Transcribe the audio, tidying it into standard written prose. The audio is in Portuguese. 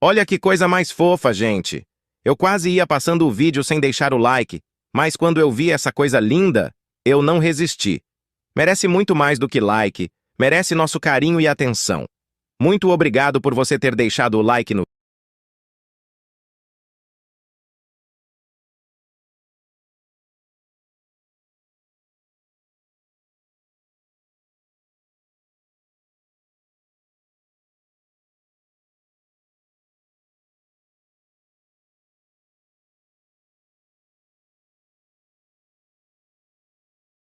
Olha que coisa mais fofa, gente. Eu quase ia passando o vídeo sem deixar o like, mas quando eu vi essa coisa linda, eu não resisti. Merece muito mais do que like, merece nosso carinho e atenção. Muito obrigado por você ter deixado o like no